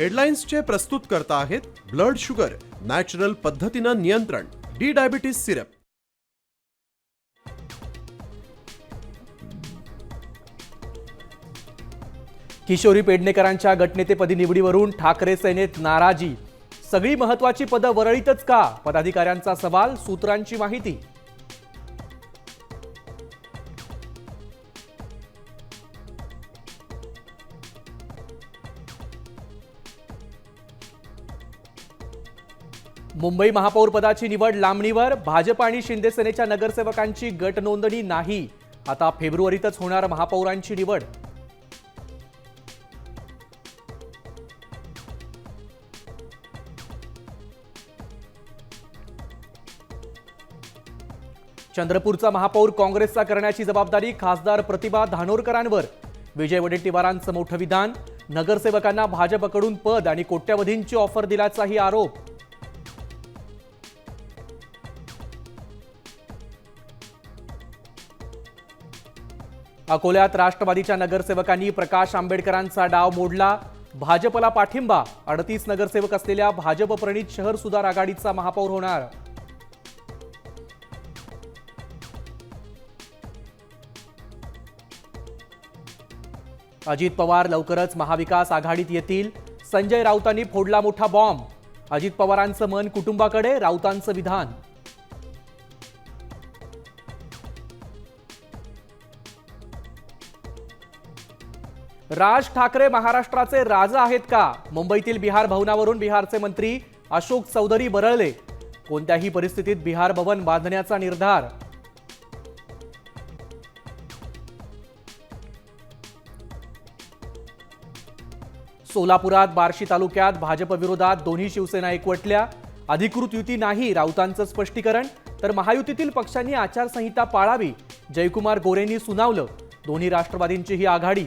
हेडलाईन्सचे प्रस्तुत करता आहेत ब्लड शुगर नॅचरल पद्धतीनं नियंत्रण डी डायबिटीज सिरप. किशोरी पेडणेकरांच्या गटनेतेपदी निवडीवरून ठाकरे सेनेत नाराजी. सगळी महत्वाची पदं वरळीतच का? पदाधिकाऱ्यांचा सवाल, सूत्रांची माहिती. मुंबई महापौर पदाची निवड लांबणीवर. भाजप आणि शिंदे सेनेच्या नगरसेवकांची गट नोंदणी नाही. आता फेब्रुवारीतच होणार महापौरांची निवड. चंद्रपूरचा महापौर काँग्रेसचा करण्याची जबाबदारी खासदार प्रतिभा धानोरकरांवर. विजय वडेट्टीवारांचं मोठं विधान. नगरसेवकांना भाजपकडून पद आणि कोट्यवधींची ऑफर दिल्याचाही आरोप. अकोल्यात राष्ट्रवादीच्या नगरसेवकांनी प्रकाश आंबेडकरांचा डाव मोडला. भाजपला पाठिंबा. 38 नगरसेवक असलेल्या भाजप प्रणित शहर सुधार आघाडीचा महापौर होणार. अजित पवार लवकरच महाविकास आघाडीत येतील. संजय राऊतांनी फोडला मोठा बॉम्ब. अजित पवारांचं मन कुटुंबाकडे, राऊतांचं विधान. राज ठाकरे महाराष्ट्राचे राजा आहेत का? मुंबईतील बिहार भवनावरून बिहारचे मंत्री अशोक चौधरी बरळले. कोणत्याही परिस्थितीत बिहार भवन बांधण्याचा निर्धार. सोलापुरात बार्शी तालुक्यात भाजप विरोधात दोन्ही शिवसेना एकवटल्या. अधिकृत युती नाही, राऊतांचं स्पष्टीकरण. तर महायुतीतील पक्षांनी आचारसंहिता पाळावी, जयकुमार गोरेंनी सुनावलं. दोन्ही राष्ट्रवादींची ही आघाडी.